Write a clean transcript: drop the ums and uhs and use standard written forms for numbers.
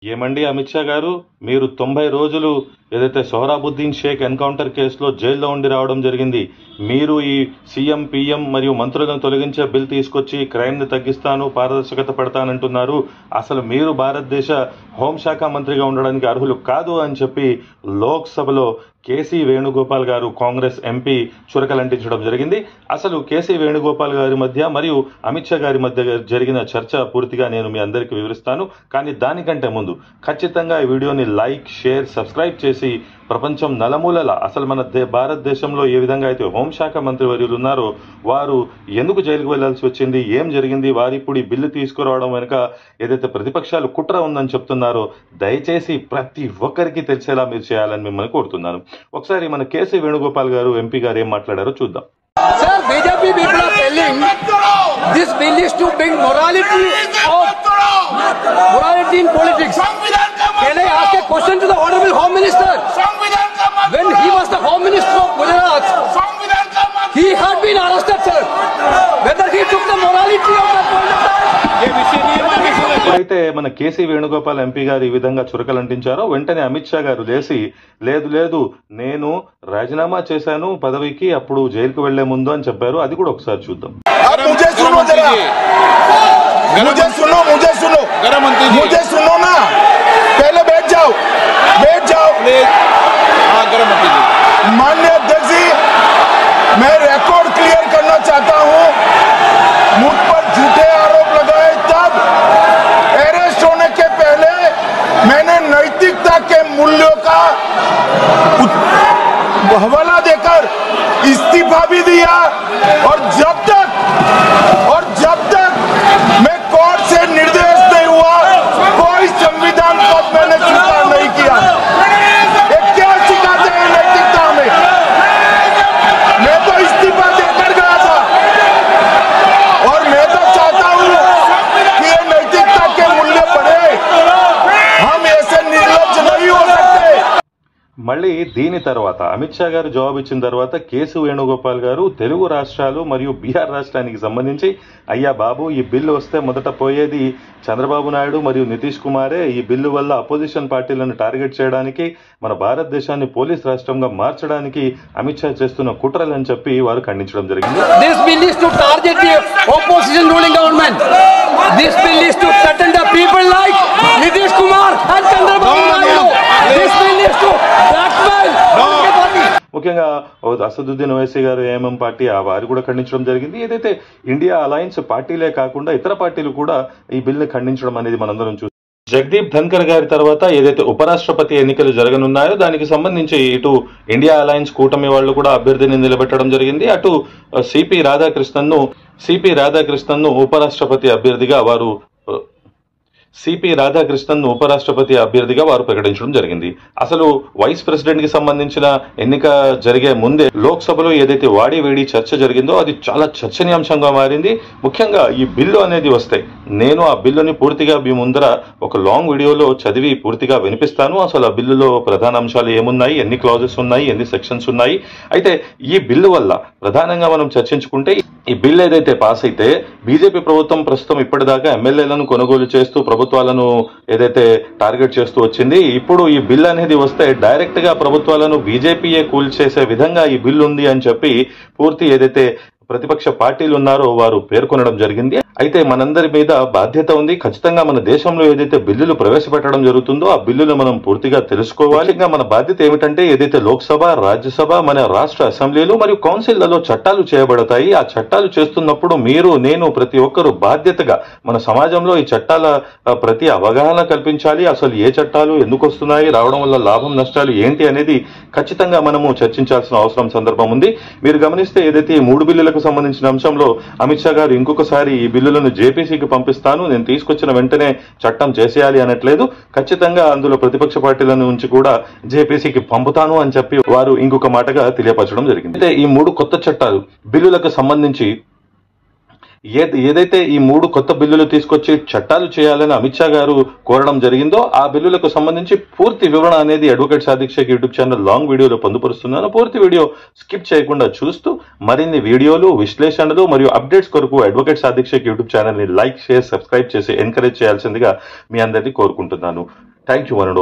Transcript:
ఏమండి అమిత్ షా గారు, మీరు 90 రోజులు ఏదైతే సోహరాబుద్దీన్ షేక్ ఎన్కౌంటర్ కేసులో జైల్లో ఉండి రావడం జరిగింది. మీరు ఈ సీఎం, పీఎం మరియు మంత్రులను తొలగించే బిల్ తీసుకొచ్చి క్రైమ్ని తగ్గిస్తాను, పారదర్శకత పెడతానంటున్నారు. అసలు మీరు భారతదేశ హోంశాఖ మంత్రిగా ఉండడానికి అర్హులు కాదు అని చెప్పి లోక్సభలో కేసీ వేణుగోపాల్ గారు, కాంగ్రెస్ ఎంపీ చురకలంటించడం జరిగింది. అసలు కేసీ వేణుగోపాల్ గారి మధ్య మరియు అమిత్ షా గారి మధ్య జరిగిన చర్చ పూర్తిగా నేను మీ అందరికీ వివరిస్తాను. కానీ దానికంటే ముందు ఖచ్చితంగా ఈ వీడియోని లైక్, షేర్, సబ్స్క్రైబ్ చేసి ప్రపంచం నలుమూలల అసలు మన భారతదేశంలో ఏ విధంగా అయితే హోంశాఖ మంత్రి వర్యులు ఉన్నారో వారు ఎందుకు జైలుకు వెళ్లాల్సి వచ్చింది, ఏం జరిగింది, వారు ఇప్పుడు ఈ బిల్లు తీసుకురావడం వెనుక ఏదైతే ప్రతిపక్షాలు కుట్ర ఉందని చెప్తున్నారో దయచేసి ప్రతి ఒక్కరికి తెలిసేలా మీరు చేయాలని మిమ్మల్ని కోరుతున్నాను. ఒకసారి మన కేసీ వేణుగోపాల్ గారు, ఎంపీ గారు ఏం మాట్లాడారో చూద్దాం. Sir, BJP people are telling this bill is to bring morality in politics. Can I ask a question to the Honorable Home Minister? When he was the Home Minister of Gujarat, he had been arrested, sir. Whether he took the morality of that point of time? అయితే మన KC Venugopal MP గారు ఈ విధంగా చురకలంటించారో వెంటనే అమిత్ షా గారు లేచి లేదు నేను రాజీనామా చేశాను పదవికి అప్పుడు జైలుకు వెళ్లే ముందు అని చెప్పారు. అది కూడా ఒకసారి చూద్దాం. माननीय अध्यक्ष जी, मैं रिकॉर्ड क्लियर करना चाहता हूं. मुझ पर झूठे आरोप लगाए तब अरेस्ट होने के पहले मैंने नैतिकता के मूल्यों का हवाला देकर इस्तीफा भी दिया और जब तक मैं कोर्ट से निर्देश नहीं हुआ कोई संविधान पद मैंने स्वीकार नहीं किया. ये क्या सिखाते हैं नैतिकता में? मैं तो इस्तीफा देकर गया था और मैं तो चाहता हूं कि ये नैतिकता के मूल्य बढ़े. हम ऐसे निर्लज्ज नहीं हो सकते. మళ్ళీ దీని తర్వాత అమిత్ షా గారు జవాబు ఇచ్చిన తర్వాత కేసీ వేణుగోపాల్ గారు తెలుగు రాష్ట్రాలు మరియు బీహార్ రాష్ట్రానికి సంబంధించి అయ్యా బాబు, ఈ బిల్లు వస్తే మొదట పోయేది చంద్రబాబు నాయుడు మరియు నితీష్ కుమారే. ఈ బిల్లు వల్ల అపోజిషన్ పార్టీలను టార్గెట్ చేయడానికి, మన భారతదేశాన్ని పోలీస్ రాష్ట్రంగా మార్చడానికి అమిత్ షా చేస్తున్న కుట్రలని చెప్పి వారు ఖండించడం జరిగింది. This bill is to target the opposition ruling government. This bill is to threaten the people like Nitish Kumar and Chandrababu Naidu. This bill is to blackmail. ముఖ్యంగా అసదుద్దీన్ ఓవైసీ గారు ఏఎంఎం పార్టీ వారు కూడా ఖండించడం జరిగింది. ఏదైతే ఇండియా అలయన్స్ పార్టీలే కాకుండా ఇతర పార్టీలు కూడా ఈ బిల్ని ఖండించడం అనేది మనందరం చూస్తాం. జగదీప్ ధన్కర్ గారి తర్వాత ఏదైతే ఉపరాష్ట్రపతి ఎన్నికలు జరగనున్నాయో దానికి సంబంధించి ఇటు ఇండియా అలయన్స్ కూటమి వాళ్ళు కూడా అభ్యర్థిని నిలబెట్టడం జరిగింది. అటు సిపి రాధాకృష్ణన్ ను ఉపరాష్ట్రపతి అభ్యర్థిగా వారు ప్రకటించడం జరిగింది. అసలు వైస్ ప్రెసిడెంట్ కి సంబంధించిన ఎన్నిక జరిగే ముందే లోక్సభలో ఏదైతే వాడి చర్చ జరిగిందో అది చాలా చర్చనీయాంశంగా మారింది. ముఖ్యంగా ఈ బిల్లు అనేది వస్తే నేను ఆ బిల్లుని పూర్తిగా మీ ముందర ఒక లాంగ్ వీడియోలో చదివి పూర్తిగా వినిపిస్తాను. అసలు ఆ బిల్లులో ప్రధాన అంశాలు ఏమున్నాయి, ఎన్ని క్లాజెస్ ఉన్నాయి, ఎన్ని సెక్షన్స్ ఉన్నాయి. అయితే ఈ బిల్లు వల్ల ప్రధానంగా మనం చర్చించుకుంటే ఈ బిల్ ఏదైతే పాస్ అయితే బీజేపీ ప్రభుత్వం ప్రస్తుతం ఇప్పటిదాకా ఎమ్మెల్యేలను కొనుగోలు చేస్తూ ప్రభుత్వాలను ఏదైతే టార్గెట్ చేస్తూ వచ్చింది, ఇప్పుడు ఈ బిల్ అనేది వస్తే డైరెక్ట్ గా ప్రభుత్వాలను బీజేపీయే కూల్చేసే విధంగా ఈ బిల్ ఉంది అని చెప్పి పూర్తి ఏదైతే ప్రతిపక్ష పార్టీలు ఉన్నారో వారు పేర్కొనడం జరిగింది. అయితే మనందరి మీద బాధ్యత ఉంది. ఖచ్చితంగా మన దేశంలో ఏదైతే బిల్లులు ప్రవేశపెట్టడం జరుగుతుందో ఆ బిల్లులు మనం పూర్తిగా తెలుసుకోవాలి. ఇంకా మన బాధ్యత ఏమిటంటే ఏదైతే లోక్సభ, రాజ్యసభ, మన రాష్ట్ర అసెంబ్లీలు మరియు కౌన్సిల్లలో చట్టాలు చేయబడతాయి. ఆ చట్టాలు చేస్తున్నప్పుడు మీరు, నేను, ప్రతి ఒక్కరు బాధ్యతగా మన సమాజంలో ఈ చట్టాల ప్రతి అవగాహన కల్పించాలి. అసలు ఏ చట్టాలు ఎందుకు వస్తున్నాయి, రావడం వల్ల లాభం నష్టాలు ఏంటి అనేది ఖచ్చితంగా మనము చర్చించాల్సిన అవసరం సందర్భం ఉంది. మీరు గమనిస్తే ఏదైతే ఈ 3 బిల్లులకు సంబంధించిన అంశంలో అమిత్ షా గారు ఇంకొకసారి ఈ బిల్లులను జేపీసీకి పంపిస్తాను, నేను తీసుకొచ్చిన వెంటనే చట్టం చేసేయాలి అనట్లేదు. ఖచ్చితంగా అందులో ప్రతిపక్ష పార్టీల నుంచి కూడా జేపీసీకి పంపుతాను అని చెప్పి వారు ఇంకొక మాటగా తెలియపరచడం జరిగింది. అయితే ఈ 3 కొత్త చట్టాలు బిల్లులకు సంబంధించి ఏదైతే ఈ 3 కొత్త బిల్లులు తీసుకొచ్చి చట్టాలు చేయాలని అమిత్ షా గారు కోరడం జరిగిందో ఆ బిల్లులకు సంబంధించి పూర్తి వివరణ అనేది advocate Sadiq Shaikh YouTube channel long వీడియోలో పొందుపరుస్తున్నాను. పూర్తి వీడియో స్కిప్ చేయకుండా చూస్తూ మరిన్ని వీడియోలు, విశ్లేషణలు మరియు అప్డేట్స్ కొరకు advocate Sadiq Shaikh YouTube channel ని లైక్, షేర్, సబ్స్క్రైబ్ చేసి ఎంకరేజ్ చేయాల్సిందిగా మీ అందరినీ కోరుకుంటున్నాను. Thank you Varun.